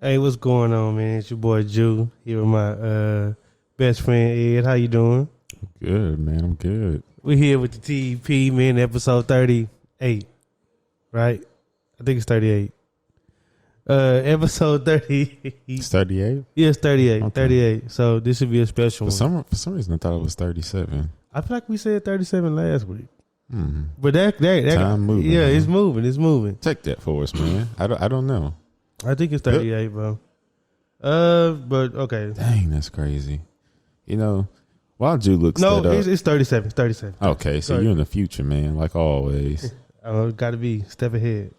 Hey, what's going on, man? It's your boy Jew here with my best friend Ed. How you doing? Good, man. I'm good. We're here with the TEP, man, episode 38, right? I think it's 38. Episode 30. It's 38? Yeah, it's 38. Okay. 38. So this should be a special one. For some reason, I thought it was 37. I feel like we said 37 last week. Hmm. But that Time moving. Yeah, man. it's moving. Check that for us, man. I don't know. I think it's 38, bro. But okay. Dang, that's crazy. You know, while Jew looks No, that up. it's 37. It's 37. Okay, so you're in the future, man, like always. Got to be step ahead.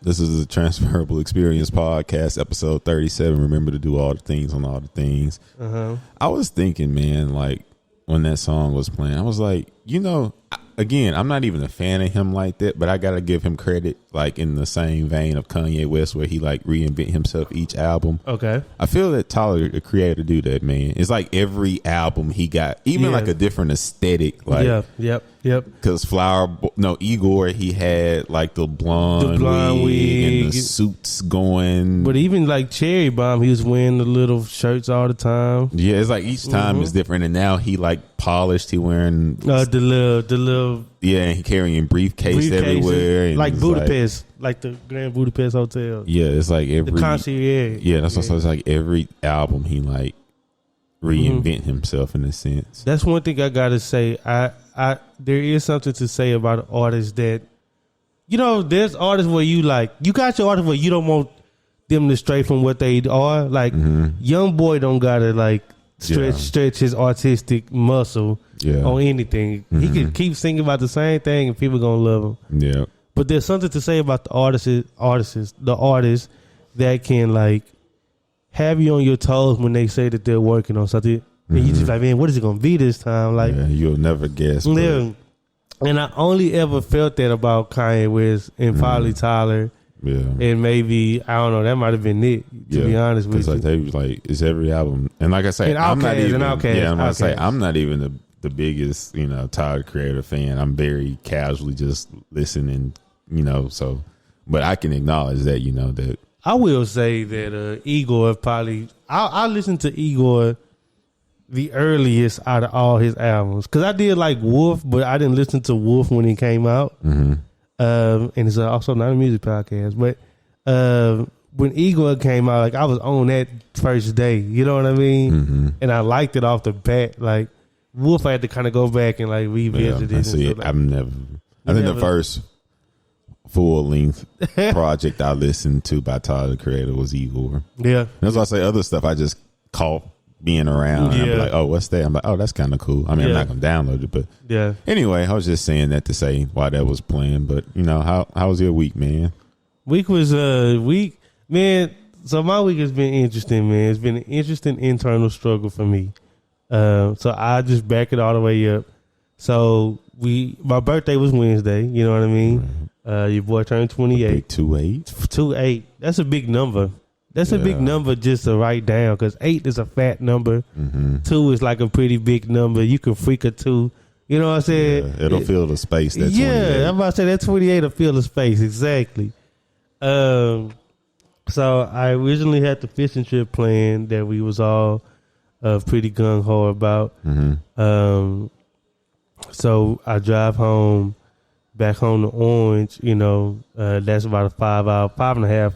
This is the Transferable Experience Podcast, episode 37. Remember to do all the things on all the things. Uh-huh. I was thinking, man, like when that song was playing, I was like, again, I'm not even a fan of him like that, but I gotta give him credit, like in the same vein of Kanye West, where he like reinvent himself each album. Okay. I feel that Tyler, the creator, do that, man. It's like every album he got, even like a different aesthetic. Like, yep. Because Igor, he had like the blonde wig and the suits going. But even like Cherry Bomb, he was wearing the little shirts all the time. Yeah, it's like each time is different, and now he like polished. He wearing the little and he carrying briefcase everywhere, and like Budapest, like the Grand Budapest Hotel. Yeah, it's like every the concierge. Yeah, that's what it's like. Every album he like reinvent himself in a sense. That's one thing I gotta say. There is something to say about artists that, there's artists where you got your artists where you don't want them to stray from what they are. Like Young Boy don't gotta like stretch his artistic muscle on anything. He can keep singing about the same thing and people gonna love him. Yeah. But there's something to say about the artists that can like have you on your toes when they say that they're working on something. And you just like, man, what is it gonna be this time? Like, you'll never guess. Yeah. And I only ever felt that about Kanye West and probably Tyler. Yeah. And maybe, I don't know, that might have been it, to be honest with you. Like they was like, it's every album. And like I say, I'm not even the biggest, Tyler Creator fan. I'm very casually just listening, so, but I can acknowledge that, that. I will say that Igor probably, I listened to Igor the earliest out of all his albums, because I did like Wolf, but I didn't listen to Wolf when it came out. And it's also not a music podcast, but when Igor came out, like I was on that first day, you know what I mean? And I liked it off the bat. Like Wolf, I had to kind of go back and like revisit it. See, I think the first full length project I listened to by Tyler the Creator was Igor. Yeah, that's why I say other stuff I just caught being around. And I'm like, oh, what's that? I'm like, oh, that's kind of cool. I mean, I'm not gonna download it, but anyway, I was just saying that to say why that was playing. But how was your week, man? Week was week, man. So my week has been interesting, man. It's been an interesting internal struggle for me. So I just back it all the way up. So my birthday was Wednesday. You know what I mean? Your boy turned 28. 28. That's a big number. That's a big number just to write down, because 8 is a fat number. 2 is like a pretty big number. You can freak a 2. You know what I'm saying? Yeah, it'll fill the space. That 28. Yeah, I'm about to say that 28 will fill the space. Exactly. So I originally had the fishing trip planned that we was all pretty gung-ho about. So I drive back home to Orange. That's about a 5.5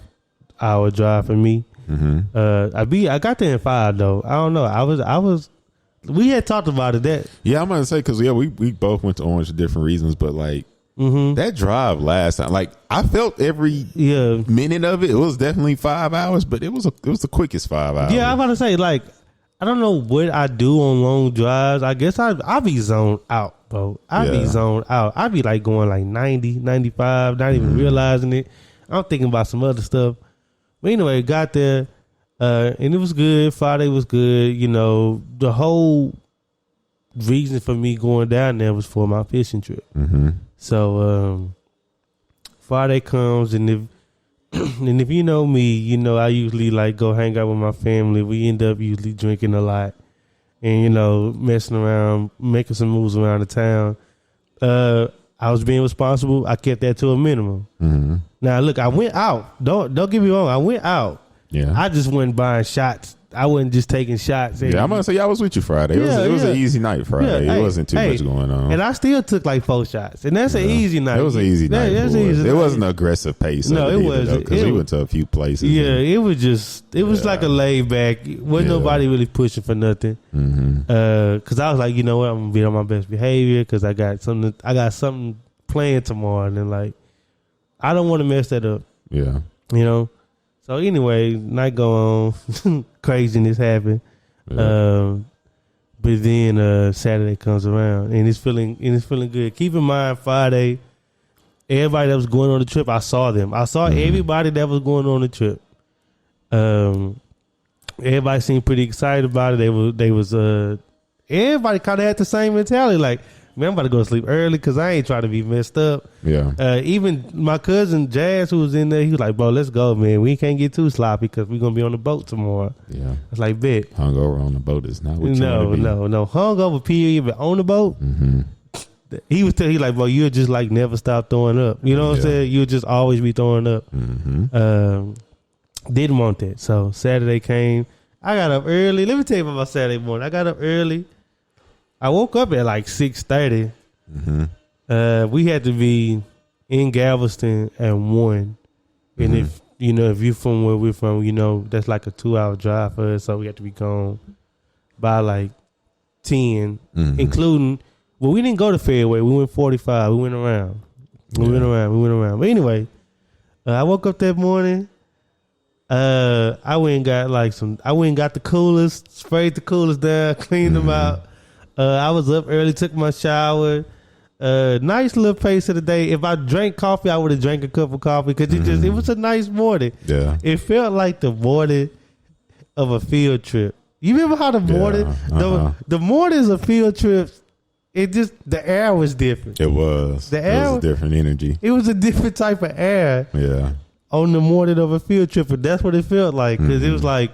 hour drive for me. I got there in 5 though. I don't know. We had talked about it. I'm gonna say, because we both went to Orange for different reasons, but like that drive last time, like I felt every minute of it. It was definitely 5 hours, but it was the quickest 5 hours. Yeah, I'm about to say, like, I don't know what I do on long drives. I guess I be zoned out, bro. Be zoned out. I be like going like 90, 95, not even realizing it. I'm thinking about some other stuff. But anyway, got there, and it was good. Friday was good. The whole reason for me going down there was for my fishing trip. So Friday comes, and if you know me, I usually like go hang out with my family. We end up usually drinking a lot and, messing around, making some moves around the town. I was being responsible. I kept that to a minimum. Now, look, I went out. Don't get me wrong. I went out. Yeah. I just wasn't buying shots. I wasn't just taking shots. Yeah, I'm gonna say I was with you Friday. It was an easy night Friday. It wasn't too much going on. And I still took like 4 shots, and that's an easy night. It was an easy night. It wasn't an aggressive pace. No, it wasn't. Because we went to a few places. Yeah, it was like a laid back. Wasn't nobody really pushing for nothing. Because I was like, you know what, I'm gonna be on my best behavior because I got something planned tomorrow, and then like I don't want to mess that up. Yeah, you know. So anyway, night go on, craziness happened. Yeah. But then Saturday comes around and it's feeling good. Keep in mind, Friday, everybody that was going on the trip, I saw them. I saw everybody that was going on the trip. Everybody seemed pretty excited about it. They was everybody kind of had the same mentality, like, man, I'm about to go to sleep early because I ain't trying to be messed up. Yeah. Even my cousin Jazz, who was in there, he was like, bro, let's go, man. We can't get too sloppy because we're going to be on the boat tomorrow. Yeah. I was like, bet. Hungover on the boat is not what you want to be. No. Hungover period, but on the boat, he was telling, he like, bro, you'll just like never stop throwing up. You know what I'm saying? You'll just always be throwing up. Didn't want that. So Saturday came. I got up early. Let me tell you about my Saturday morning. I got up early. I woke up at like 6:30. We had to be in Galveston at 1. And if you're from where we're from, that's like a 2-hour drive for us. So we had to be gone by like 10, including, well, we didn't go to Fairway. We went 45. We went around. We went around. But anyway, I woke up that morning. I went and got the coolers, sprayed the coolers down, cleaned them out. I was up early, took my shower. Nice little pace of the day. If I drank coffee, I would have drank a cup of coffee because it was a nice morning. Yeah, it felt like the morning of a field trip. You remember how the morning, the mornings of field trips, the air was different. It was. It was a different energy. It was a different type of air. Yeah. On the morning of a field trip, and that's what it felt like because it was like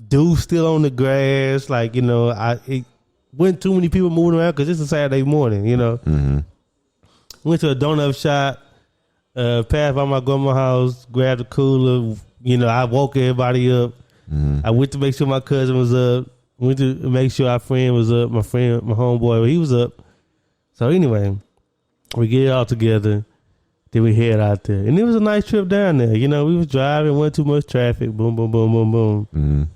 dew still on the grass. Like it wasn't too many people moving around because it's a Saturday morning. Went to a donut shop, passed by my grandma's house, grabbed a cooler. I woke everybody up. I went to make sure my cousin was up. Went to make sure our friend was up. My homeboy, he was up. So anyway, we get it all together. Then we head out there. And it was a nice trip down there. We was driving, wasn't too much traffic. Boom, boom, boom, boom, boom.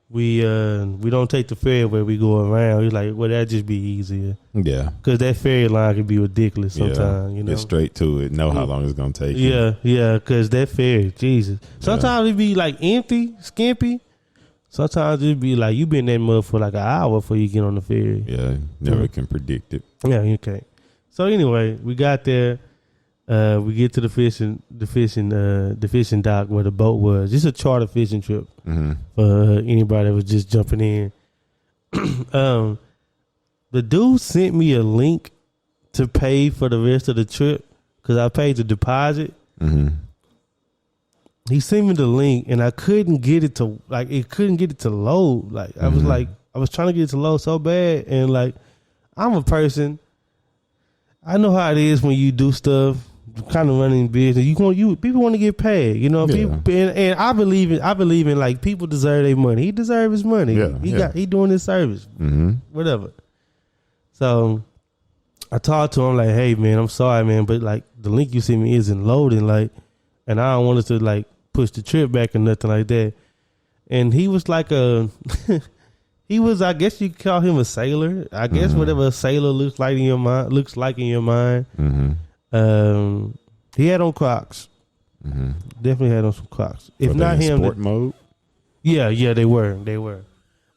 We don't take the ferry where we go around. He's like, well, that'd just be easier. Yeah. Because that ferry line can be ridiculous sometimes, Get straight to it. Know how long it's going to take. Yeah, because that ferry, Jesus. Sometimes it be like empty, skimpy. Sometimes it be like you been in that mud for like an hour before you get on the ferry. Yeah, never can predict it. Yeah, you can't. So anyway, we got there. We get to the fishing dock where the boat was. It's a charter fishing trip for anybody that was just jumping in. The dude sent me a link to pay for the rest of the trip because I paid the deposit. He sent me the link and I couldn't get it to load. Like I was trying to get it to load so bad, and like I'm a person. I know how it is when you do stuff. Kind of running business, people want to get paid, People, and I believe in like people deserve their money. He deserves his money. He doing his service, whatever. So I talked to him like, hey man, I'm sorry man, but like the link you sent me isn't loading, like, and I don't want us to like push the trip back or nothing like that. And he was like I guess you could call him a sailor. I guess whatever a sailor looks like in your mind. He had on Crocs. Definitely had on some Crocs. If not him, sport mode. Yeah, they were.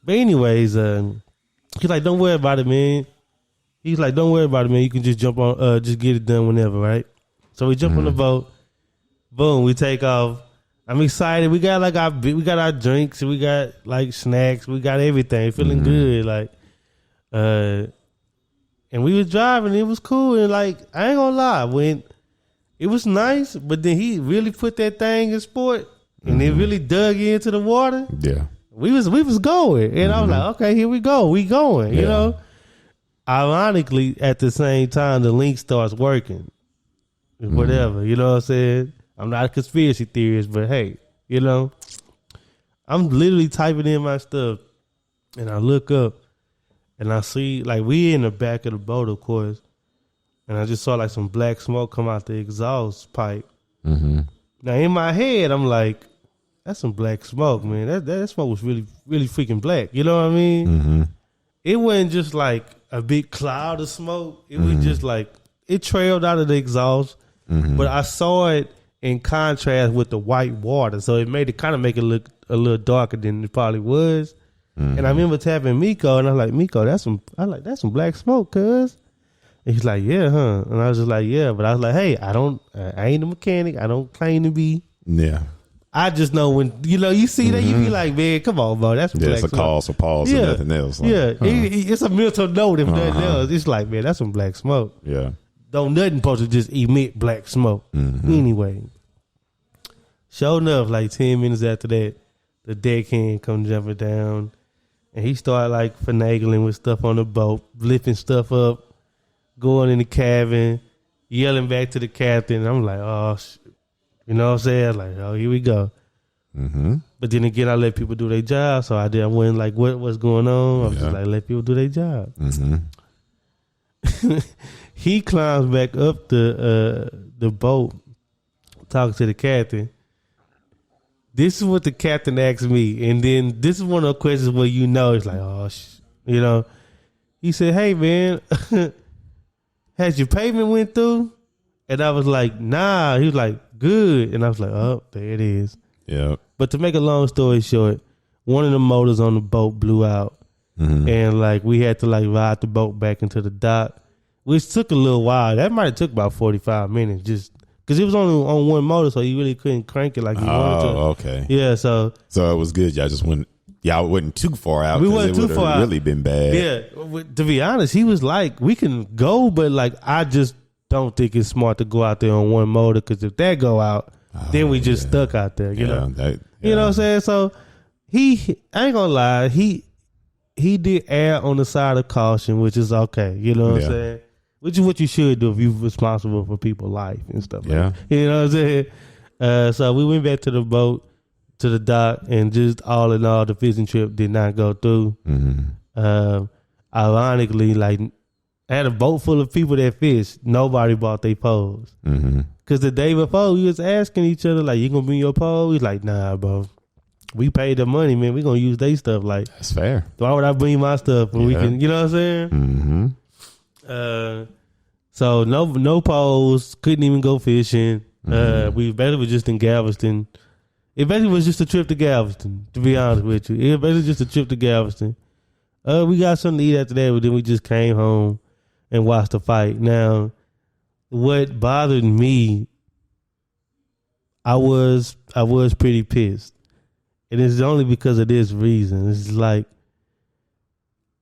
But anyways, he's like, don't worry about it, man. He's like, don't worry about it, man. You can just jump on, just get it done whenever, right? So we jump on the boat. Boom, we take off. I'm excited. We got our drinks. We got like snacks. We got everything. Feeling good, like. And we was driving, it was cool, and like I ain't gonna lie, when it was nice, but then he really put that thing in sport, and it really dug into the water. Yeah, we was going, and I was like, okay, here we go, we going. Ironically, at the same time, the link starts working. Whatever, you know what I'm saying? I'm not a conspiracy theorist, but hey, I'm literally typing in my stuff, and I look up, and I see, like, we in the back of the boat, of course, and I just saw, like, some black smoke come out the exhaust pipe. Mm-hmm. Now, in my head, I'm like, that's some black smoke, man. That smoke was really, really freaking black. You know what I mean? Mm-hmm. It wasn't just, like, a big cloud of smoke. It was just, like, it trailed out of the exhaust, but I saw it in contrast with the white water, so it made it kind of make it look a little darker than it probably was. And I remember tapping Miko, and I was like, Miko, that's some black smoke, cuz. And he's like, yeah, huh? And I was just like, yeah, but I was like, hey, I ain't a mechanic. I don't claim to be. Yeah. I just know when you see that, you be like, man, come on, bro, that's some black it's a smoke. cause for pause and nothing else. Like, it's a mental note if nothing else. It's like, man, that's some black smoke. Yeah. Don't nothing supposed to just emit black smoke. Anyway, sure enough, like 10 minutes after that, the deckhand come jumping down, and he started like finagling with stuff on the boat, lifting stuff up, going in the cabin, yelling back to the captain. I'm like, oh, you know what I'm saying? Like, oh, here we go. But then again, I let people do their job, so I went like, what's going on? I was just like, let people do their job. He climbs back up the boat, talking to the captain. This is what the captain asked me, and then this is one of the questions where it's like, oh, he said, hey, man, has your payment went through? And I was like, nah. He was like, good. And I was like, oh, there it is. Yeah. But to make a long story short, one of the motors on the boat blew out, and like we had to like ride the boat back into the dock, which took a little while. That might have took about 45 minutes, just because it was only on one motor, so you really couldn't crank it like you wanted to. Oh, okay. Yeah, so it was good. Y'all wasn't too far out. We wasn't too far out. Really been bad. Yeah, to be honest, he was like, we can go, but like I just don't think it's smart to go out there on one motor, because if that go out, then we just stuck out there. You know what I'm saying? So I ain't gonna lie, he did err on the side of caution, which is okay. You know what I'm saying? Which is what you should do if you're responsible for people's life and stuff like that. You know what I'm saying? So we went back to the boat, to the dock, and just all in all, the fishing trip did not go through. Ironically, like, I had a boat full of people that fish. Nobody bought their poles. Because the day before, we was asking each other, like, you going to bring your pole? He's like, nah, bro. We paid the money, man. We going to use their stuff. Like, that's fair. Why would I bring my stuff when we can, you know what I'm saying? So no poles, couldn't even go fishing. We basically was just in Galveston. It basically was just a trip to Galveston, to be honest with you. It was basically just a trip to Galveston. We got something to eat after that, but then we just came home and watched the fight. Now, what bothered me, I was pretty pissed. And it's only because of this reason. It's like,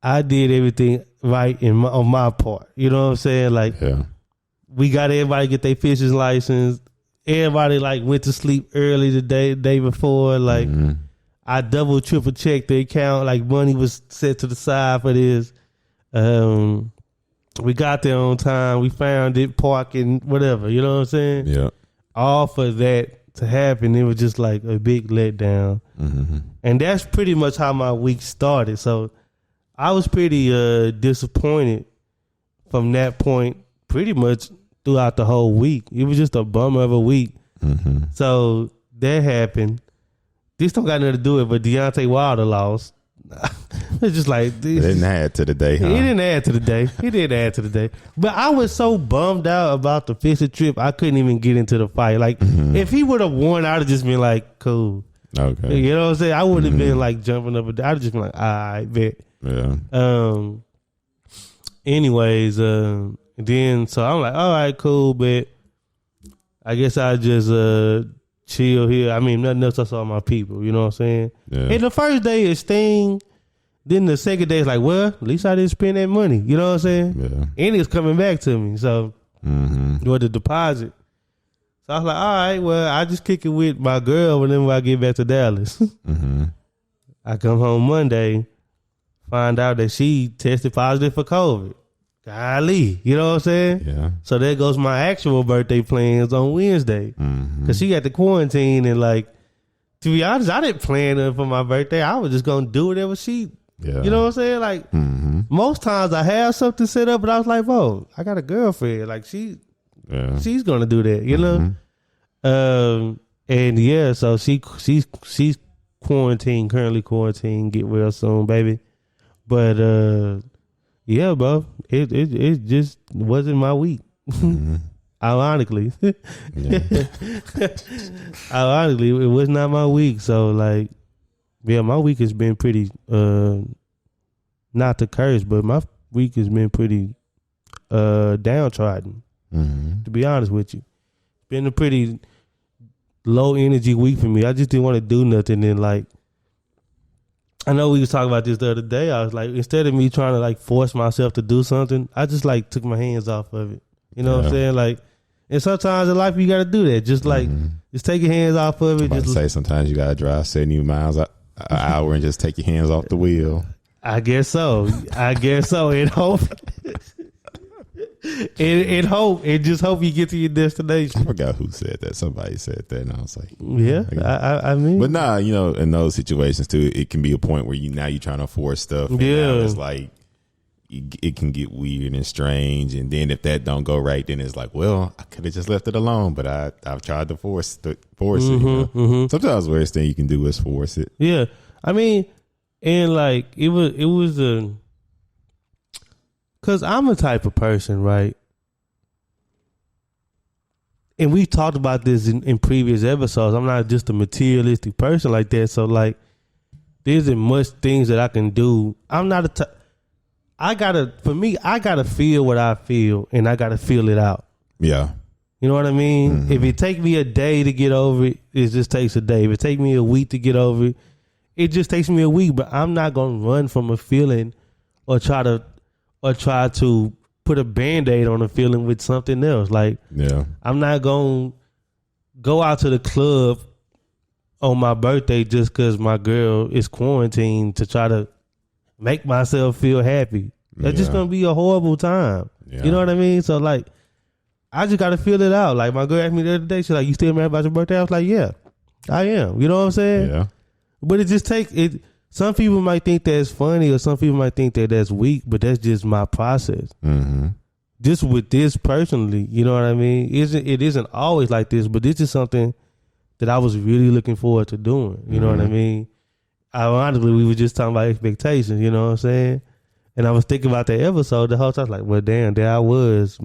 I did everything right on my part. You know what I'm saying? Like, we got everybody get their fishing license. Everybody like went to sleep early the day before. Like, I double, triple checked the account. Like, money was set to the side for this. We got there on time. We found it, parking, whatever. You know what I'm saying? Yeah. All for that to happen, it was just like a big letdown. And that's pretty much how my week started. So I was pretty disappointed from that point pretty much throughout the whole week. It was just a bummer of a week. So that happened. This don't got nothing to do with it, but Deontay Wilder lost. It's just like, it didn't add to the day, huh? It didn't add to the day. It didn't add to the day. But I was so bummed out about the fishing trip, I couldn't even get into the fight. Like, if he would have won, I'd have just been like, cool. Okay. You know what I'm saying? I wouldn't have been like jumping up. I'd have just been like, all right, bet. Yeah. Anyways, then, so I'm like, all right, cool, but I guess I just chill here. I mean, nothing else. I saw my people. You know what I'm saying? Yeah. And the first day is Sting. Then the second day is like, well, at least I didn't spend that money. You know what I'm saying? Yeah. And it's coming back to me. So, with the deposit. So I was like, all right, well, I just kick it with my girl whenever I get back to Dallas. I come home Monday, find out that she tested positive for COVID. Golly, you know what I'm saying? Yeah. So there goes my actual birthday plans on Wednesday. Because she got the quarantine and like To be honest, I didn't plan it for my birthday. I was just gonna do whatever she. Yeah. You know what I'm saying? Like most times I have something set up, but I was like, "Whoa, I got a girlfriend. Like she's gonna do that." You know. And yeah, so she's quarantined, currently quarantined. Get well soon, baby. But yeah, bro, it just wasn't my week. Ironically, ironically, it was not my week. So like, yeah, my week has been pretty. Not to curse, but my week has been pretty downtrodden. To be honest with you, it's been a pretty low energy week for me. I just didn't want to do nothing. And like, I know we was talking about this the other day. I was like, instead of me trying to like force myself to do something, I just like took my hands off of it. You know what I'm saying? Like, and sometimes in life you got to do that. Just like, just take your hands off of it. Just say sometimes you got to drive 70 miles an hour and just take your hands off the wheel. I guess so. And hope. And hope. And just hope you get to your destination. I forgot who said that. Somebody said that, and I was like, yeah. I mean, but nah, you know, in those situations too, it can be a point where you're trying to force stuff. And now it's like it can get weird and strange. And then if that don't go right, then it's like, well, I could have just left it alone, but I've tried to force it. You know? Sometimes the worst thing you can do is force it. Yeah, I mean. And like it was cause I'm a type of person, right? And we talked about this in previous episodes. I'm not just a materialistic person like that. So like, there isn't much things that I can do. I'm not I gotta feel what I feel, and I gotta feel it out. Yeah. You know what I mean? If it take me a day to get over it, it just takes a day. If it take me a week to get over it, it just takes me a week, but I'm not gonna run from a feeling or try to put a Band-Aid on a feeling with something else. Like, I'm not gonna go out to the club on my birthday just because my girl is quarantined to try to make myself feel happy. That's just gonna be a horrible time. You know what I mean? So like, I just gotta feel it out. Like my girl asked me the other day, she's like, "You still mad about your birthday?" I was like, "Yeah, I am." You know what I'm saying? Yeah. But it just takes it. Some people might think that's funny, or some people might think that that's weak, but that's just my process. Just with this personally, you know what I mean? It isn't always like this, but this is something that I was really looking forward to doing. You know what I mean? Ironically, we were just talking about expectations. You know what I'm saying? And I was thinking about that episode the whole time. I was like, well, damn, there I was.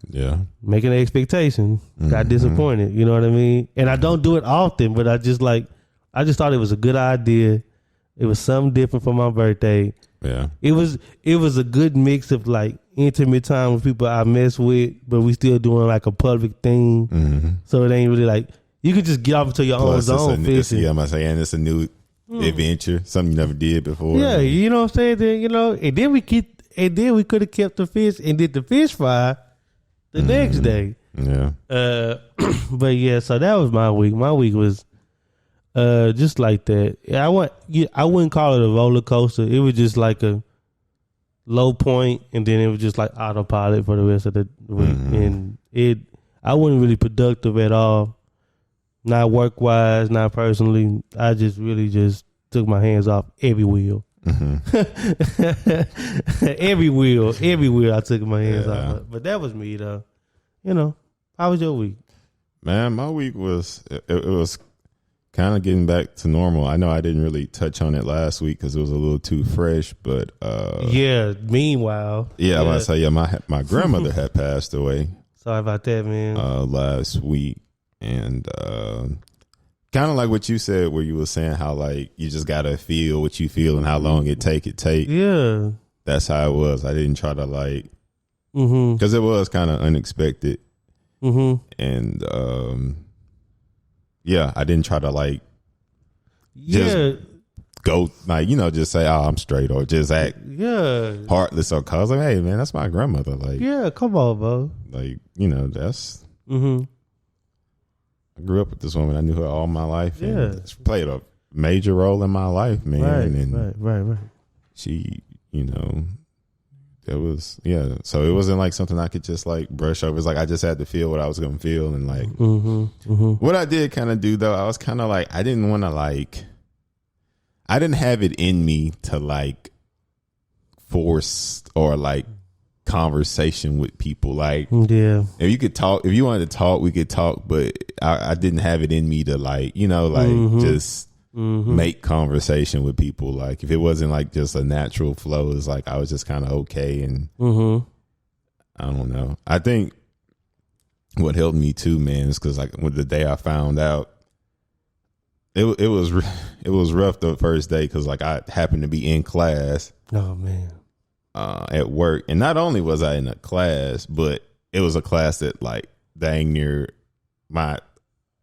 Yeah, making an expectation, got disappointed. You know what I mean? And I don't do it often, but I just thought it was a good idea. It was something different for my birthday. Yeah. It was a good mix of like intimate time with people I mess with, but we still doing like a public thing. So it ain't really like you can just get off into your own zone fishing. Yeah, I'm saying it's a new adventure, something you never did before. Yeah, you know what I'm saying? Then, you know, and then we could have kept the fish and did the fish fry the next day. Yeah. But yeah, so that was my week. My week was just like that. I wouldn't call it a roller coaster. It was just like a low point, and then it was just like autopilot for the rest of the week. And I wasn't really productive at all. Not work wise, not personally. I just really just took my hands off every wheel. every wheel I took my hands off. But that was me though. You know, how was your week? Man, my week was it was kind of getting back to normal. I know I didn't really touch on it last week because it was a little too fresh, but meanwhile, I want to say my grandmother had passed away. Sorry about that, man. Last week, and kind of like what you said, where you were saying how like you just gotta feel what you feel and how long it take. Yeah, that's how it was. I didn't try to like because it was kind of unexpected, and I didn't try to like just go like just say I'm straight or just act heartless or cause like, hey man, that's my grandmother. Like come on, bro. Like that's. I grew up with this woman. I knew her all my life. And she played a major role in my life, man. Right. She, it was, yeah. So it wasn't like something I could just like brush over. It's like I just had to feel what I was gonna feel, and like what I did kind of do though, I was kind of like I didn't want to like, I didn't have it in me to like force or like conversation with people. Like, yeah, if you could talk, if you wanted to talk, we could talk, but I didn't have it in me to like, you know, like just make conversation with people. Like if it wasn't like just a natural flow, it's like I was just kind of okay. And I don't know, I think what helped me too, man, is because like when the day I found out, it was rough the first day, because like I happened to be in class. Oh man. At work, and not only was I in a class, but it was a class that like dang near my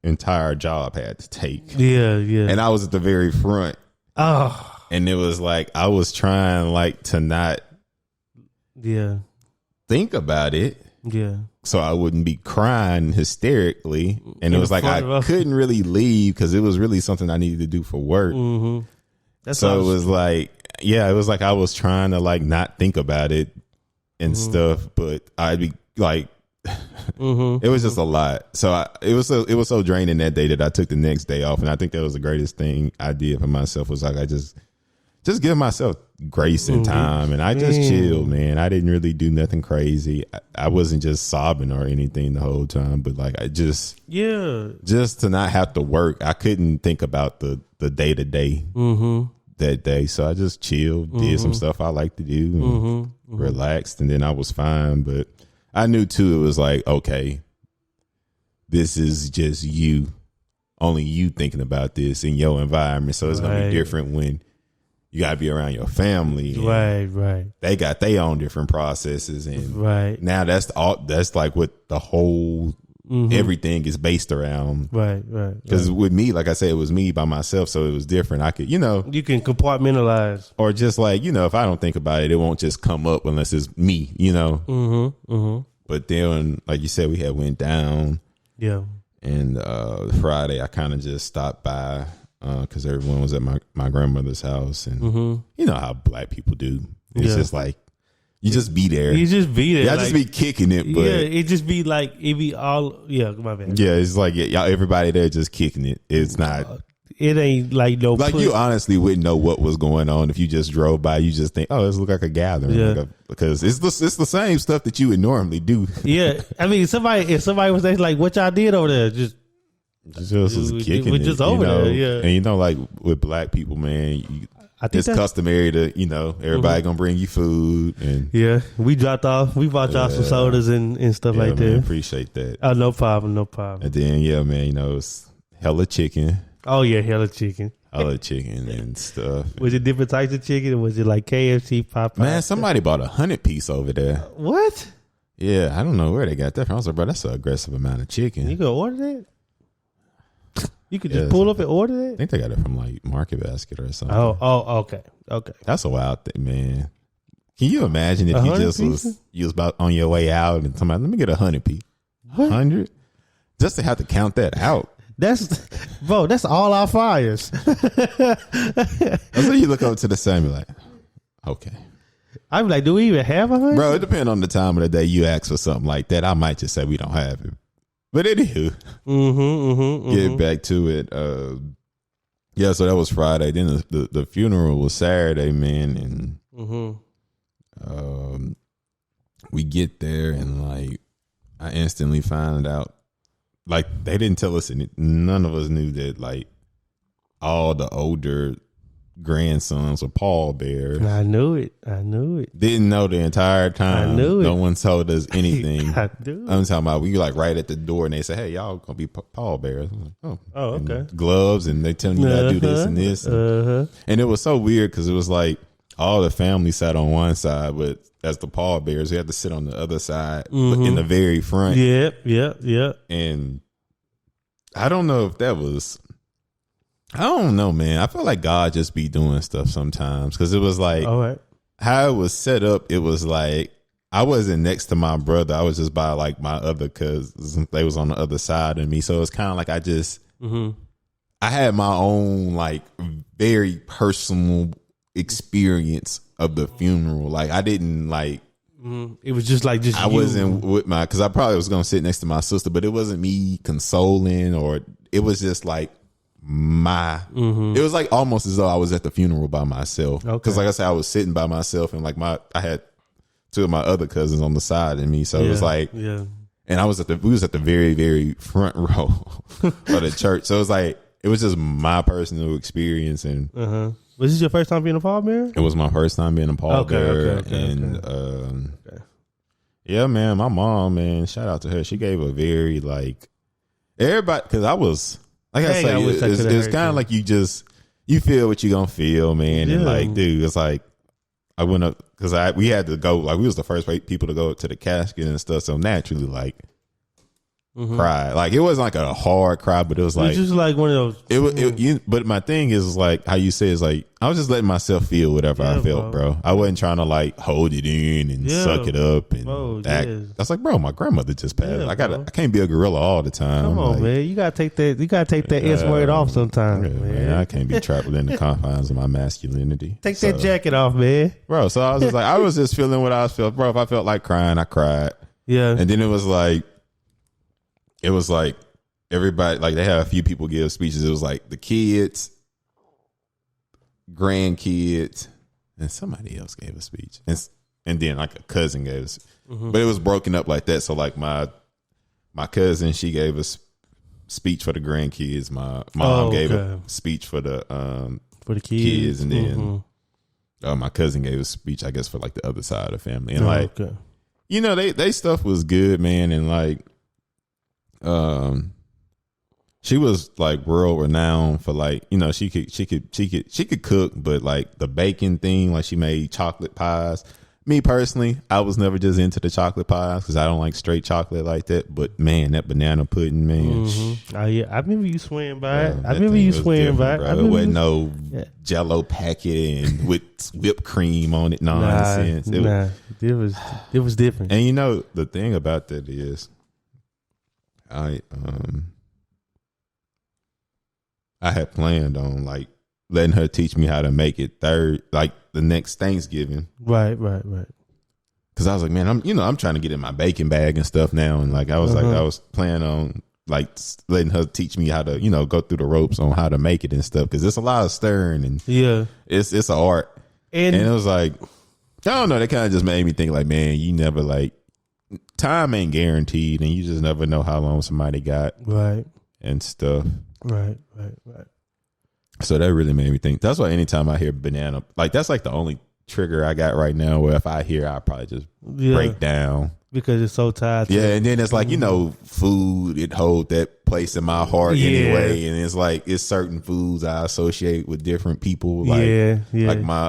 entire job had to take. Yeah, yeah. And I was at the very front. Oh. And it was like I was trying like to not think about it. Yeah. So I wouldn't be crying hysterically. And it was like I couldn't really leave because it was really something I needed to do for work. So it was like, yeah, it was like I was trying to like not think about it and stuff, but I'd be like, it was just a lot. So it was so draining that day that I took the next day off, and I think that was the greatest thing I did for myself. Was like I just give myself grace and time, and I just chilled, man. I didn't really do nothing crazy. I wasn't just sobbing or anything the whole time, but like I just to not have to work. I couldn't think about the day to day that day, so I just chilled, did some stuff I like to do, and relaxed, and then I was fine. But I knew too, it was like, okay, this is just you, only you thinking about this in your environment, so it's gonna be different when you gotta be around your family. Right. They got their own different processes, and now that's like what the whole everything is based around. Right. Because with me, like I said, it was me by myself, so it was different. I could, you can compartmentalize, or just like, if I don't think about it, it won't just come up unless it's me, But then, like you said, we had went down. Yeah. And Friday, I kind of just stopped by because everyone was at my grandmother's house, and you know how black people do. It's just like, you just be there. Yeah, I just be kicking it. But it just be like, it be all, my bad. Yeah, it's like, y'all, everybody there just kicking it. It's not. It ain't like no. Like you honestly wouldn't know what was going on if you just drove by. You just think, oh, this look like a gathering. Yeah. Because it's the same stuff that you would normally do. Yeah. I mean, if somebody was like, what y'all did over there? Just was kicking we're just over there. Yeah. And like with black people, man, it's customary to, everybody gonna bring you food, and we bought y'all some sodas and stuff like man, that. Appreciate that. Oh, no problem. And then man, it's hella chicken. Oh yeah, hella chicken. Hella chicken and stuff. Was it different types of chicken, or was it like KFC, Popeyes? Man, somebody bought 100 piece over there. What? Yeah, I don't know where they got that from. I was like, bro, that's an aggressive amount of chicken. You can order that? You could just pull up and order that? I think they got it from like Market Basket or something. Oh, okay. That's a wild thing, man. Can you imagine if you was about on your way out and somebody, let me get 100 piece. 100? Just to have to count that out. That's all our fryers. So you look up to the side and be like, okay. I'm like, do we even have 100? Bro, it depends on the time of the day you ask for something like that. I might just say we don't have it. But anywho, get back to it. So that was Friday. Then the funeral was Saturday, man, and we get there, and like I instantly found out, like they didn't tell us none of us knew that like all the older grandsons were pallbearers. I knew it. Didn't know the entire time. I knew it. No one told us anything. I knew it. I'm talking about, we like right at the door, and they say, hey, y'all gonna be pallbearers. I'm like, oh, okay. And gloves, and they telling you gotta do this and this. And it was so weird because it was like all the family sat on one side, but as the pallbearers, we had to sit on the other side in the very front. Yep. And I don't know if that was, I don't know, man. I feel like God just be doing stuff sometimes, because it was like, all right, how it was set up. It was like I wasn't next to my brother. I was just by like my other cousins. They was on the other side of me. So it's kind of like I just, I had my own like very personal experience of the funeral. Like I didn't like It was just like I wasn't with because I probably was gonna sit next to my sister, but it wasn't me consoling, or it was just like it was like almost as though I was at the funeral by myself. Because like I said, I was sitting by myself, and like I had two of my other cousins on the side of me, so it was like and we was at the very, very front row of the church, so it was like it was just my personal experience. And was this your first time being a pallbearer? It was my first time being a pallbearer. Yeah, man, my mom, man, shout out to her. She gave a very like everybody, because I was like I say, it's kind of like you feel what you gonna feel, man. And like, dude, it's like I went up because we had to go, like we was the first people to go to the casket and stuff, so naturally like cried. Like it wasn't like a hard cry, but it was like just like one of those. But my thing is like how you say is like I was just letting myself feel whatever I felt, bro. I wasn't trying to like hold it in and suck it up and act. That's like, bro, my grandmother just passed. I can't be a gorilla all the time. Come on, like, man. You gotta take that S word off sometimes, man. I can't be trapped within the confines of my masculinity. Take that jacket off, man. Bro, so I was just like, I was just feeling what I was feeling. Bro, if I felt like crying, I cried. Yeah. And then it was like everybody, like they had a few people give speeches. It was like the kids, grandkids, and somebody else gave a speech. And then like a cousin gave us. But it was broken up like that. So like my cousin, she gave us speech for the grandkids. My mom gave a speech for the kids. And then my cousin gave a speech, I guess, for like the other side of the family. And you know, they stuff was good, man. And like, she was like world renowned for like, you know, she could cook, but like the baking thing, like she made chocolate pies. Me personally, I was never just into the chocolate pies because I don't like straight chocolate like that. But man, that banana pudding, man. Oh yeah, I remember you swearing by it. I remember you swearing by it. It wasn't no Jello packet and with whipped cream on it nonsense. It was different. And you know the thing about that is, I had planned on like letting her teach me how to make it the next Thanksgiving. Right. Cause I was like, man, I'm trying to get in my baking bag and stuff now. And like, I was like, I was planning on like letting her teach me how to, you know, go through the ropes on how to make it and stuff. Cause it's a lot of stirring and it's an art. And it was like, I don't know. That kind of just made me think like, man, you never like, time ain't guaranteed and you just never know how long somebody got. Right. And stuff. Right. So that really made me think. That's why anytime I hear banana, like that's like the only trigger I got right now where if I hear, I probably just break down. Because it's so tied to and then it's like, you know, food, it hold that place in my heart anyway. And it's like, it's certain foods I associate with different people. Like, like my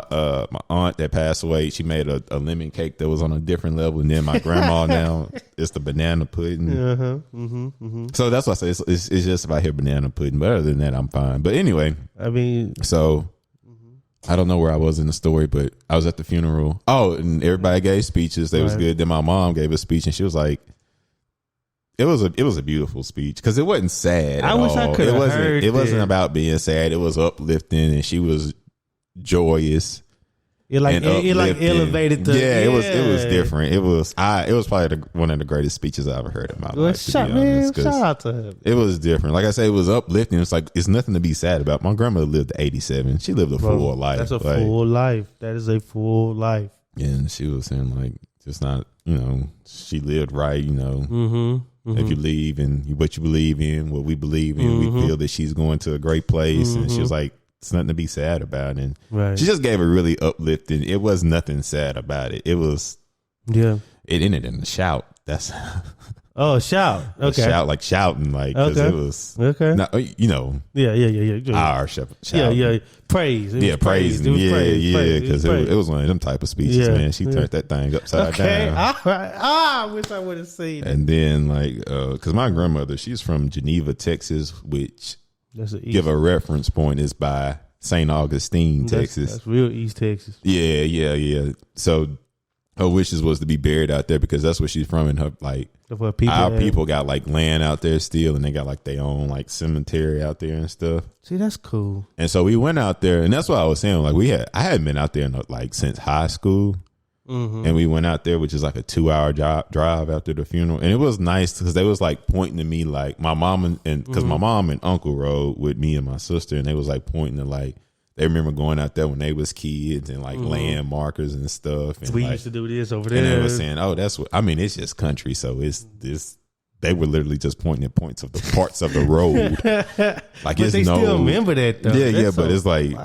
aunt that passed away, she made a lemon cake that was on a different level. And then my grandma now, it's the banana pudding. So that's why I say it's just if I hear banana pudding. But other than that, I'm fine. But anyway, I mean, so I don't know where I was in the story, but I was at the funeral. Oh, and everybody gave speeches. They was good. Then my mom gave a speech, and she was like, "It was a beautiful speech because it wasn't sad. I wish I could have heard it. It wasn't about being sad. It was uplifting, and she was joyous. It elevated the it was different. It was probably one of the greatest speeches I ever heard in my life. Shout out to her. It was different. Like I said, it was uplifting. It's like it's nothing to be sad about. My grandmother lived to 87. She lived a full life. That's full life. That is a full life. And she was saying like, just not, you know, she lived right. You know, if you believe in what you believe in, what we believe in, we feel that she's going to a great place. And she was like, it's nothing to be sad about. And she just gave a really uplifting. It was nothing sad about it. It was, it ended in a shout. That's shout. Okay. Shout, like shouting, like, cause it was, not, you know, our shout. Praise. Praise. Cause it was one of them type of speeches, man. She turned that thing upside down. All right. I wish I would have seen it. And then like, cause my grandmother, she's from Geneva, Texas, which, give a reference point, is by St. Augustine, Texas. That's real East Texas. Yeah. So her wishes was to be buried out there because that's where she's from. And her people got like land out there still, and they got like their own like cemetery out there and stuff. See, that's cool. And so we went out there, and that's what I was saying. Like I hadn't been out there like since high school. And we went out there, which is like a 2-hour drive after the funeral. And it was nice because they was like pointing to me like my mom and because my mom and uncle rode with me and my sister. And they was like pointing to like, they remember going out there when they was kids and like laying markers and stuff. And we like, used to do this over there. And they were saying, oh, that's what, I mean, it's just country. So it's this, they were literally just pointing at points of the parts of the road. Like, but they still remember that though. Yeah, but it's like,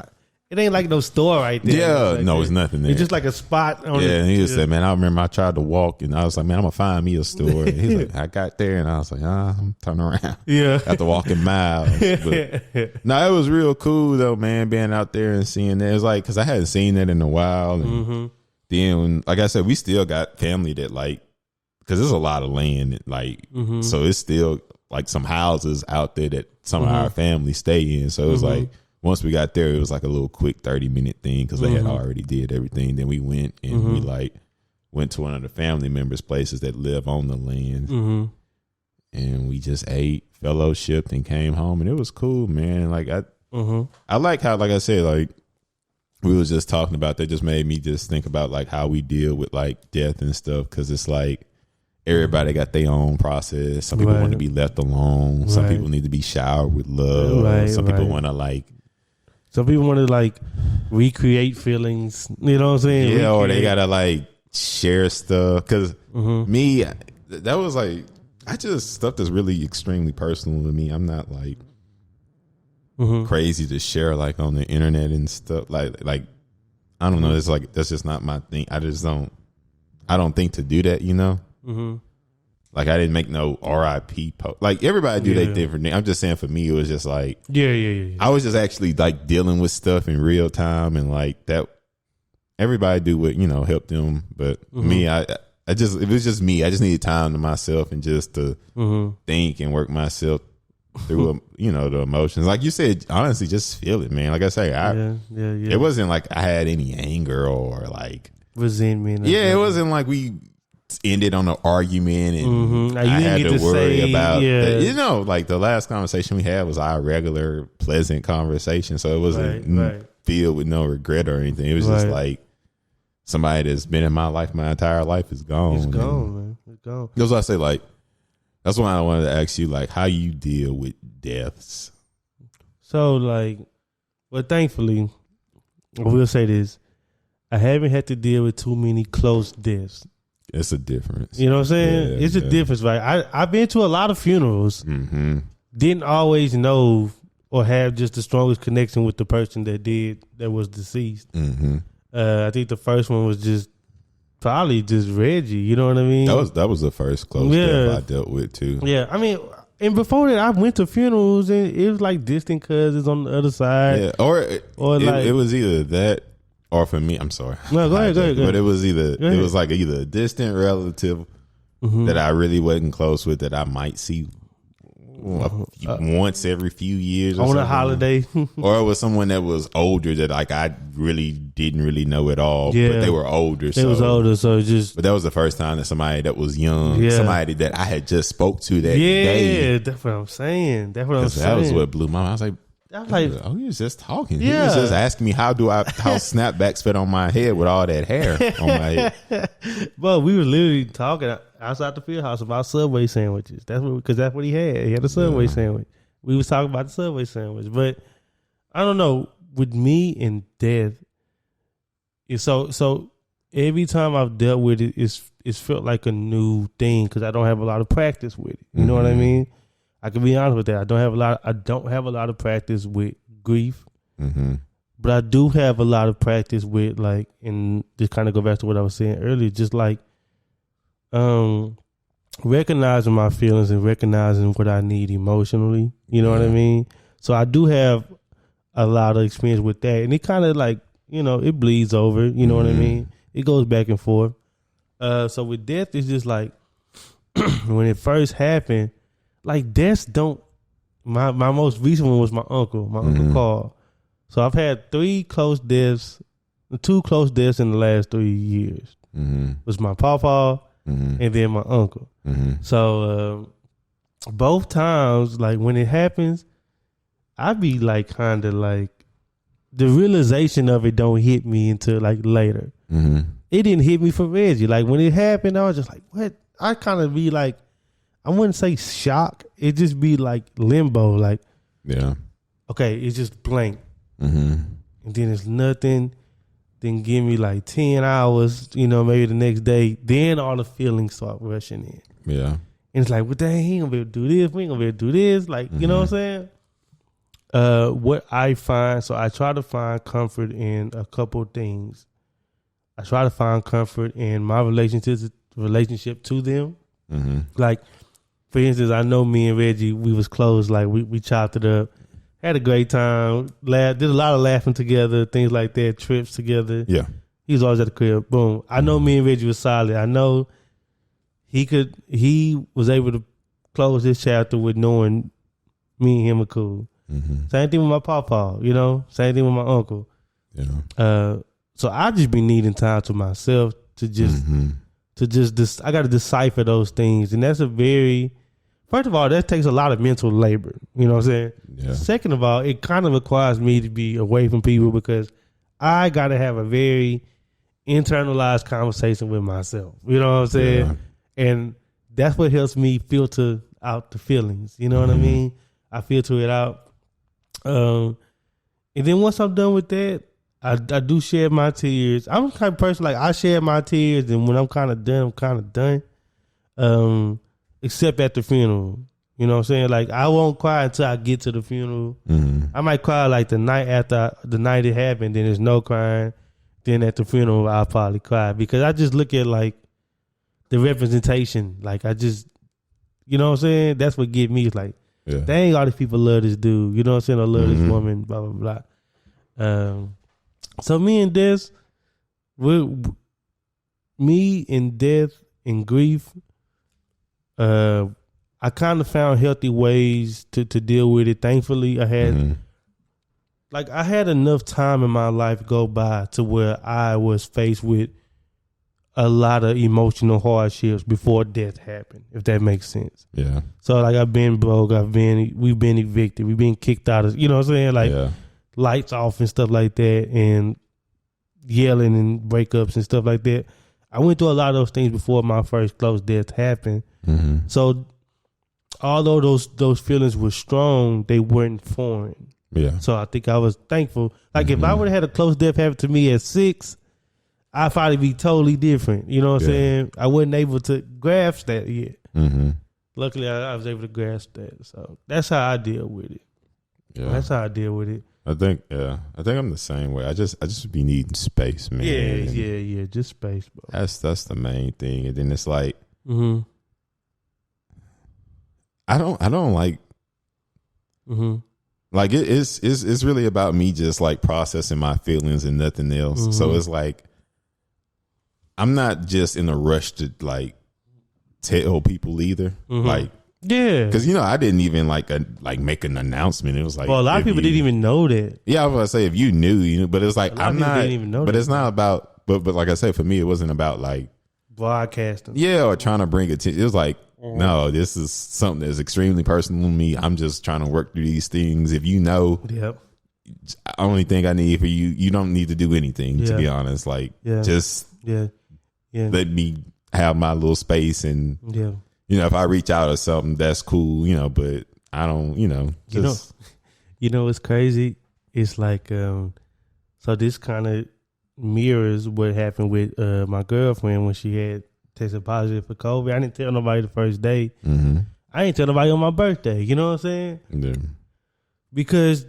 it ain't like no store right there. Yeah, like no, it's nothing there. It's just like a spot. On and he just said, man, I remember I tried to walk and I was like, man, I'm going to find me a store. And he's like, I got there and I was like, I'm turning around. Yeah. After walking miles. But, no, it was real cool though, man, being out there and seeing that. It was like, because I hadn't seen that in a while. And then, like I said, we still got family that like, because there's a lot of land, like, so it's still like some houses out there that some of our family stay in. So it was like, once we got there, it was like a little quick 30-minute thing because they had already did everything. Then we went and we like went to one of the family members' places that live on the land, and we just ate, fellowshipped, and came home, and it was cool, man. Like I like how, like I said, like we was just talking about that. Just made me just think about like how we deal with like death and stuff because it's like everybody got their own process. Some people want to be left alone. Some people need to be showered with love. Some people want to like. Some people want to like recreate feelings, you know what I'm saying? Yeah, or they gotta like share stuff. Cause me, that was like, I just stuff that's really extremely personal to me. I'm not like crazy to share like on the internet and stuff. Like I don't know. It's like that's just not my thing. I don't think to do that. You know. Like I didn't make no RIP post. Like everybody do their different thing. I'm just saying for me it was just like I was just actually like dealing with stuff in real time and like that. Everybody do what help them, but me I just it was just me. I just needed time to myself and just to think and work myself through the emotions. Like you said, honestly, just feel it, man. Like I say, it wasn't like I had any anger or like resentment. Yeah, it wasn't like we ended on an argument and I had to worry about that. Like the last conversation we had was our regular pleasant conversation, so it wasn't filled with no regret or anything. It was just like somebody that's been in my life my entire life is gone. It's gone, man. It's gone. That's why I say like that's why I wanted to ask you like how you deal with deaths. So like, well, thankfully, I will say this: I haven't had to deal with too many close deaths. It's a difference. You know what I'm saying? Yeah, it's a difference, right? I've been to a lot of funerals. Didn't always know or have just the strongest connection with the person that was deceased. I think the first one was just probably just Reggie. You know what I mean? That was the first close death I dealt with too. Yeah, I mean, and before that, I went to funerals and it was like distant cousins on the other side. Yeah, or like it was either that. Or for me, I'm sorry. No, go ahead. But it was either a distant relative that I really wasn't close with that I might see once every few years or on a holiday, or it was someone that was older that like I really didn't really know at all. Yeah, but they were older. They was older, so just. But that was the first time that somebody that was young, somebody that I had just spoke to that day. Yeah, that's what I'm saying. That was what blew my mind. I was like. Oh, he was just talking. Yeah. He was just asking me how snapbacks fit on my head with all that hair on my head. But we were literally talking outside the field house about Subway sandwiches. That's what he had. He had a Subway sandwich. We was talking about the Subway sandwich. But I don't know, with me and death, it's so every time I've dealt with it, it's felt like a new thing because I don't have a lot of practice with it. You know what I mean? I can be honest with that. I don't have a lot of practice with grief, but I do have a lot of practice with like, and just kind of go back to what I was saying earlier, just like recognizing my feelings and recognizing what I need emotionally. You know what I mean? So I do have a lot of experience with that, and it kind of like it bleeds over. You know what I mean? It goes back and forth. So with death, it's just like when it first happened. Like deaths don't. My most recent one was my uncle. My uncle Carl. So I've had 2 close deaths in the last 3 years. It was my pawpaw and then my uncle. So both times, like when it happens, I be like kind of like the realization of it don't hit me until like later. it didn't hit me for Reggie. Like when it happened, I was just like, what? I kind of be like, I wouldn't say shock. It just be like limbo. Like, yeah, okay, it's just blank. Mm-hmm. And then it's nothing. Then give me like 10 hours, maybe the next day. Then all the feelings start rushing in. Yeah. And it's like, well, dang, he ain't gonna be able to do this. We ain't gonna be able to do this. Like, you know what I'm saying? What I find, so I try to find comfort in a couple of things. I try to find comfort in my relationship to them. Mm-hmm. Like, for instance, I know me and Reggie, we was close. Like, we chopped it up. Had a great time. Did a lot of laughing together, things like that, trips together. Yeah. He was always at the crib. Boom. I know me and Reggie was solid. I know he was able to close this chapter with knowing me and him are cool. Mm-hmm. Same thing with my pawpaw, same thing with my uncle. Yeah. So I just be needing time to myself to just, I got to decipher those things. And that's first of all, that takes a lot of mental labor. You know what I'm saying? Yeah. Second of all, it kind of requires me to be away from people because I got to have a very internalized conversation with myself. You know what I'm saying? Yeah. And that's what helps me filter out the feelings. You know what I mean? I filter it out. And then once I'm done with that, I do share my tears. I'm the kind of person, like, I share my tears, and when I'm kind of done, I'm kind of done. Except at the funeral. You know what I'm saying? Like, I won't cry until I get to the funeral. Mm-hmm. I might cry like the night after the night it happened, then there's no crying. Then at the funeral, I'll probably cry because I just look at like the representation. Like, I just, you know what I'm saying? That's what get me. It's like, dang, all these people love this dude. You know what I'm saying? I love this woman, blah, blah, blah. So me and Death, me and Death and grief, I kind of found healthy ways to deal with it. Thankfully, I had enough time in my life go by to where I was faced with a lot of emotional hardships before death happened, if that makes sense. Yeah. So like, I've been broke, we've been evicted, we've been kicked out of, you know what I'm saying? Like, lights off and stuff like that, and yelling and breakups and stuff like that. I went through a lot of those things before my first close death happened. Mm-hmm. So although those feelings were strong, they weren't foreign. Yeah. So I think I was thankful. Like, if I would have had a close death happen to me at 6, I'd probably be totally different. You know what I'm saying? I wasn't able to grasp that yet. Mm-hmm. Luckily, I was able to grasp that. So that's how I deal with it. Yeah. That's how I deal with it. I think I'm the same way. I just be needing space, man. Yeah. Just space, bro. That's the main thing. And then it's like, I don't like, like it's really about me just like processing my feelings and nothing else. So it's like, I'm not just in a rush to like tell people either. Like, yeah, because I didn't even like make an announcement. It was like, well, a lot of people didn't even know that. Yeah, I was gonna say if you knew, but it's like I'm not. Didn't even know but that. It's not about. But like I said, for me, it wasn't about like broadcasting. Yeah, or trying to bring attention. It was like, no, this is something that's extremely personal to me. I'm just trying to work through these things. If you know, only thing I need for you, you don't need to do anything. To be honest, like just let me have my little space and if I reach out or something, that's cool, but I don't, just. It's crazy. It's like, so this kind of mirrors what happened with my girlfriend when she had tested positive for COVID. I didn't tell nobody the first day. I didn't tell nobody on my birthday. You know what I'm saying? Yeah. Because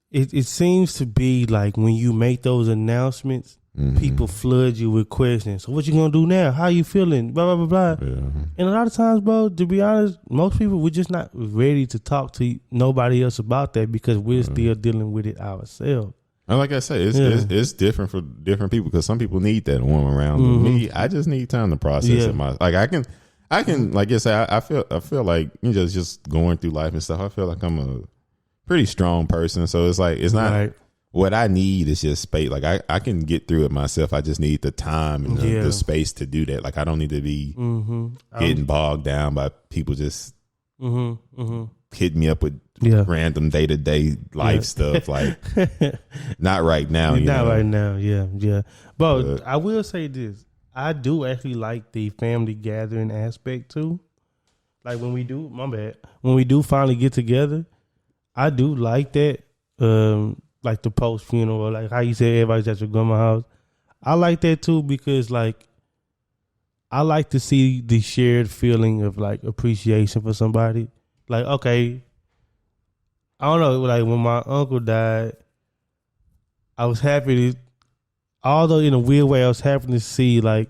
it seems to be like when you make those announcements, people flood you with questions. So what you gonna do now? How you feeling? Blah, blah, blah, blah. Yeah. And a lot of times, bro, to be honest, most people, we're just not ready to talk to nobody else about that because we're still dealing with it ourselves. And like I say, it's different for different people because some people need that warm around. But me, I just need time to process it. Like I can, like you say, I feel like just going through life and stuff. I feel like I'm a pretty strong person. So it's like, it's not what I need is just space. Like I can get through it myself. I just need the time and the space to do that. Like I don't need to be getting bogged down by people just hit me up with random day to day life stuff. Like, not right now. Not right now. Yeah. But I will say this: I do actually like the family gathering aspect too. Like when we do finally get together, I do like that. Like the post funeral, like how you said everybody's at your grandma's house. I like that too because like I like to see the shared feeling of like appreciation for somebody. Like, okay, I don't know, like when my uncle died, I was happy to, although in a weird way, I was happy to see like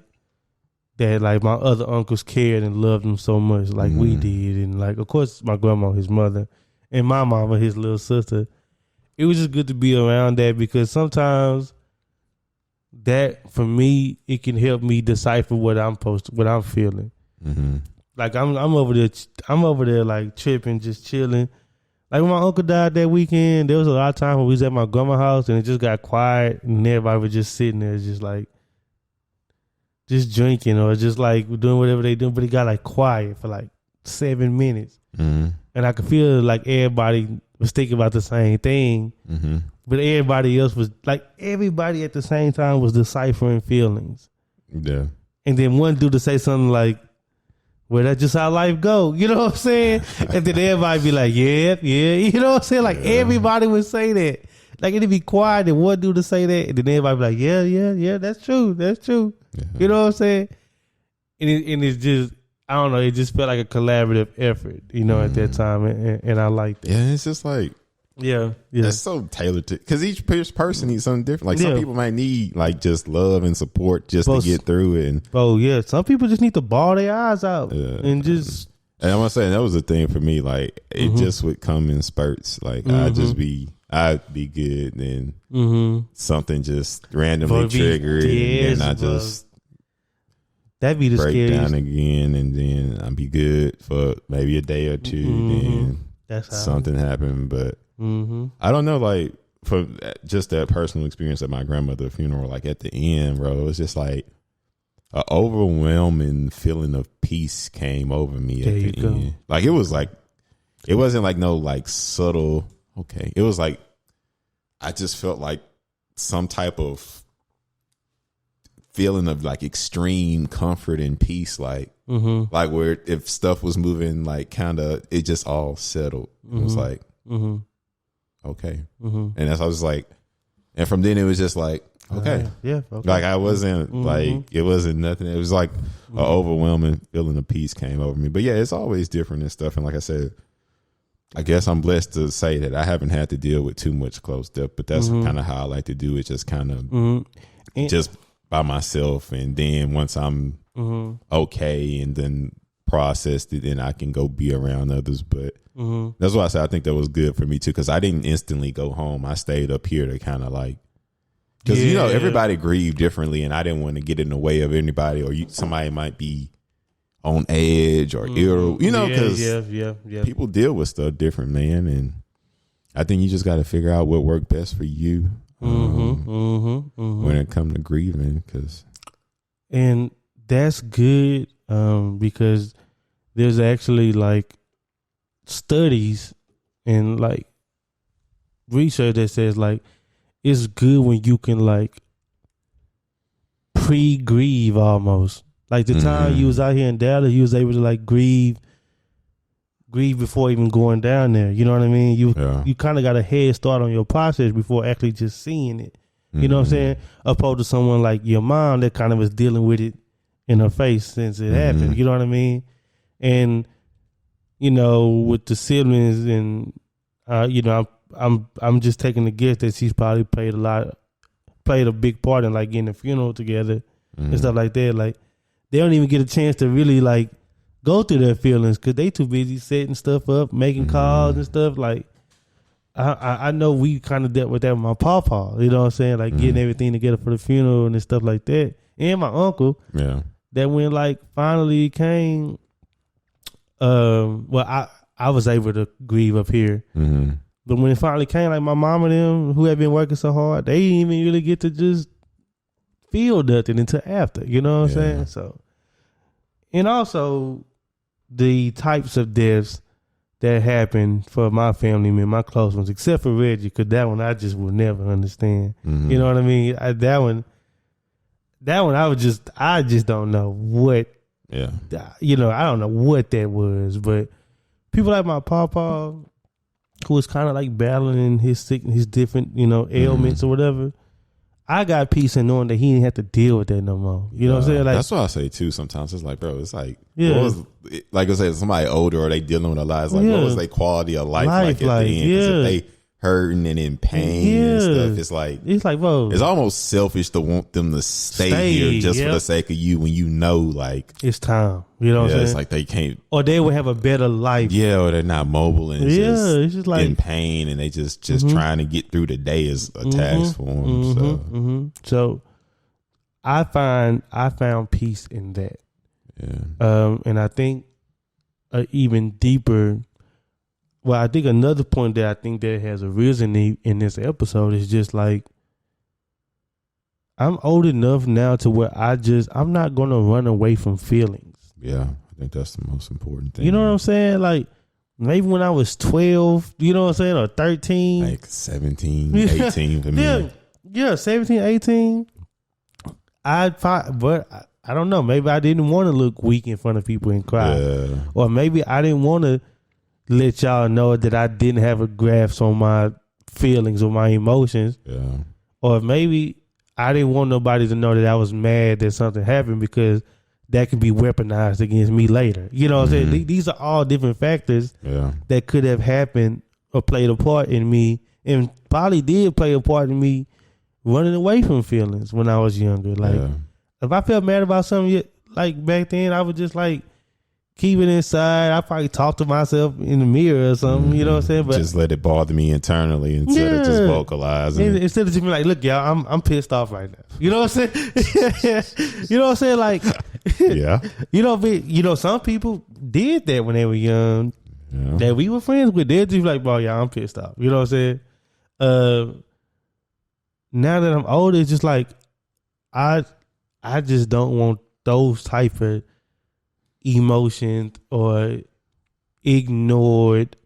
that like my other uncles cared and loved him so much like we did. And like, of course, my grandma, his mother, and my mama, his little sister. It was just good to be around that because sometimes that for me it can help me decipher what I'm feeling. Mm-hmm. Like I'm over there like tripping, just chilling. Like when my uncle died that weekend, there was a lot of times when we was at my grandma's house and it just got quiet and everybody was just sitting there, just like just drinking or just like doing whatever they do. But it got like quiet for like 7 minutes, and I could feel like everybody was thinking about the same thing, but everybody else was like, everybody at the same time was deciphering feelings. Yeah. And then one dude to say something like, well, that's just how life go. You know what I'm saying? And then everybody be like, yeah. You know what I'm saying? Like everybody would say that. Like it'd be quiet and one dude to say that. And then everybody be like, yeah, that's true. Yeah. You know what I'm saying? And it's just, I don't know, it just felt like a collaborative effort, you know, at that time, and I liked it. Yeah, it's just like, it's so tailored to, because each person needs something different. Like some people might need like just love and support just to get through it. And, some people just need to bawl their eyes out and just. And I want to say that was the thing for me. Like it just would come in spurts. Like I'd be good, and something just randomly triggered, and I just. That'd be the break scariest. Down again, and then I'll be good for maybe a day or two. Then that's something happened, but I don't know. Like for just that personal experience at my grandmother's funeral, like at the end, bro, it was just like an overwhelming feeling of peace came over me at the end. Like it was like it wasn't like no like subtle. Okay, it was like I just felt like some type of feeling of like extreme comfort and peace, like where if stuff was moving like kind of, it just all settled. It was like okay, and that's, I was like, and from then it was just like okay, like I wasn't like, it wasn't nothing. It was like an overwhelming feeling of peace came over me. But yeah, it's always different and stuff. And like I said, I guess I'm blessed to say that I haven't had to deal with too much close death, but that's kind of how I like to do it. Just kind of just by myself, and then once I'm okay and then processed it, then I can go be around others. But that's why I said I think that was good for me too, because I didn't instantly go home. I stayed up here to kind of like, because you know everybody grieve differently, and I didn't want to get in the way of anybody, or somebody might be on edge or ill, you know, because people deal with stuff different, man. And I think you just got to figure out what worked best for you. When it comes to grieving, and that's good because there's actually like studies and like research that says like it's good when you can like pre-grieve almost. Like the time you was out here in Dallas, you was able to like grieve before even going down there. You know what I mean? You kind of got a head start on your process before actually just seeing it. You know what I'm saying? Opposed to someone like your mom that kind of was dealing with it in her face since it happened. You know what I mean? And you know, with the siblings, and you know, I'm just taking the guess that she's probably played a big part in like getting the funeral together and stuff like that. Like they don't even get a chance to really like go through their feelings because they too busy setting stuff up, making calls and stuff. Like I know we kind of dealt with that with my pawpaw, you know what I'm saying? Like getting everything together for the funeral and stuff like that. And my uncle, that when like finally came, well, I was able to grieve up here. But when it finally came, like my mom and them who had been working so hard, they didn't even really get to just feel nothing until after, you know what I'm saying? So, and also the types of deaths that happened for my family, man, my close ones, except for Reggie, because that one I just will never understand. Mm-hmm. You know what I mean? That one I just don't know what. Yeah. I don't know what that was, but people like my papa, who was kind of like battling his different, ailments or whatever. I got peace in knowing that he didn't have to deal with that no more. You know what I'm saying? Like, that's what I say too. Sometimes it's like, bro, it's like, yeah. Like I said, somebody older or they dealing with a lot. It's like, what was their quality of life like at the end? Yeah. If they hurting and in pain and stuff, it's like, bro, it's almost selfish to want them to stay here just for the sake of you when you know, like, it's time. You know what I'm saying? It's like they can't, or they would have a better life. Yeah, or they're not mobile and it's just like in pain and they just trying to get through the day is a task for them. So I found peace in that. Yeah. And I think even deeper. Well, I think another point that I think that has arisen in this episode is just like, I'm old enough now to where I'm not going to run away from feelings. Yeah, I think that's the most important thing. You know what I'm saying? Like, maybe when I was 12, you know what I'm saying, or 13. Like 17, 18 for me. Yeah, 17, 18. But I don't know. Maybe I didn't want to look weak in front of people and cry. Yeah. Or maybe I didn't want to let y'all know that I didn't have a grasp on my feelings or my emotions. Yeah. Or maybe I didn't want nobody to know that I was mad that something happened, because that could be weaponized against me later. You know what I'm saying? These are all different factors that could have happened or played a part in me, and probably did play a part in me running away from feelings when I was younger. Like, if I felt mad about something like back then, I would just like keep it inside. I probably talk to myself in the mirror or something. You know what I'm saying? But just let it bother me internally instead of just vocalizing. Instead of just being like, look, y'all, I'm pissed off right now. You know what I'm saying? You know what I'm saying? Like, yeah. Some people did that when they were young. Yeah. That we were friends with. They'd just be like, bro, y'all, I'm pissed off. You know what I'm saying? Now that I'm older, it's just like, I just don't want those type of emotions or ignored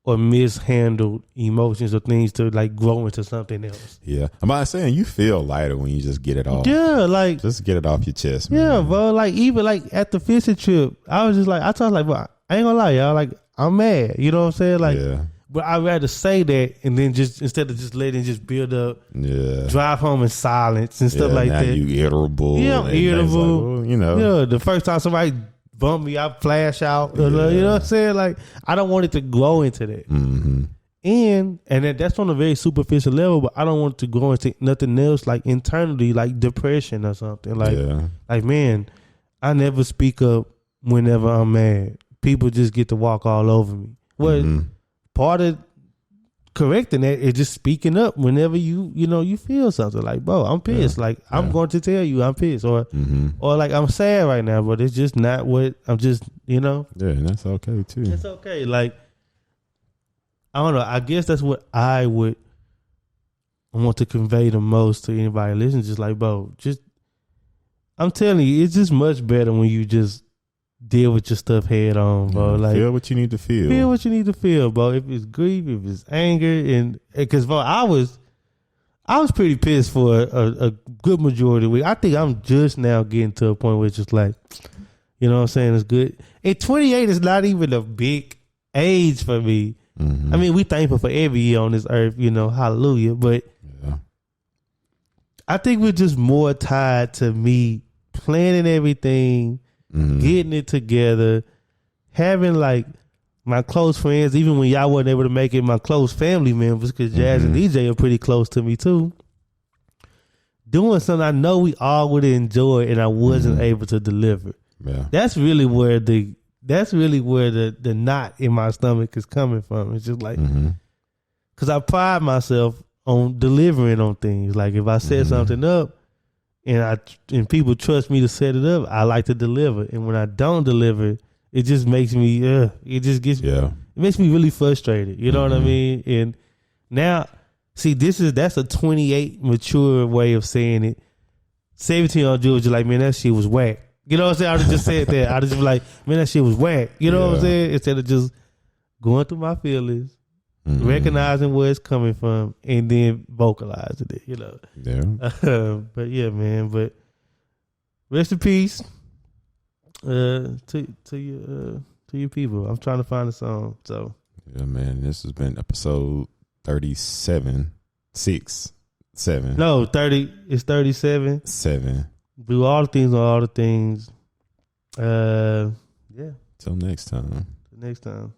or mishandled emotions or things to like grow into something else. Yeah. I'm about saying you feel lighter when you just get it off. Yeah, like just get it off your chest, man. Yeah, bro. Like even like at the fishing trip, I was just like, I told like, bro, I ain't gonna lie, y'all. Like, I'm mad. You know what I'm saying? Like, but I'd rather say that and then just instead of just letting it just build up, drive home in silence and stuff like now that. You irritable. Yeah, I'm irritable. Like, well, Yeah, the first time somebody bump me, I flash out. You know what I'm saying? Like, I don't want it to grow into that. Mm-hmm. And that's on a very superficial level, but I don't want it to grow into nothing else, like internally, like depression or something. Like man, I never speak up whenever I'm mad. People just get to walk all over me. Well, part of correcting that is just speaking up whenever you feel something. Like, bro, I'm pissed. Like, I'm going to tell you I'm pissed, or like I'm sad right now, but it's just not what I'm just, Yeah, and that's okay too. It's okay. Like, I don't know. I guess that's what I would want to convey the most to anybody listening. Just like, bro, I'm telling you, it's just much better when you just deal with your stuff head on, bro. Like, feel what you need to feel. Feel what you need to feel, bro. If it's grief, if it's anger, and because, bro, I was pretty pissed for a good majority of the week. I think I'm just now getting to a point where it's just like, you know what I'm saying? It's good. And 28 is not even a big age for me. I mean, we thankful for every year on this earth, hallelujah. But I think we're just more tied to me planning everything, getting it together, having like my close friends, even when y'all wasn't able to make it, my close family members, because Jazz and DJ are pretty close to me too. Doing something I know we all would enjoy and I wasn't able to deliver. Yeah. That's really where the knot in my stomach is coming from. It's just like, because I pride myself on delivering on things. Like if I set something up and people trust me to set it up, I like to deliver. And when I don't deliver, it just makes me, it makes me really frustrated. You know what I mean? And now, see, that's a 28 mature way of saying it. 17-year-old George like, man, that shit was whack. You know what I'm saying? I would have just said that. I'd just be like, man, that shit was whack. You know what I'm saying? Instead of just going through my feelings, recognizing where it's coming from, and then vocalizing it. Yeah. But yeah, man. But rest in peace to your people. I'm trying to find a song. So yeah, man. This has been episode 37, 6, 7. No, 30. It's 37. 7. Do all the things on all the things. Yeah. Till next time. Next time.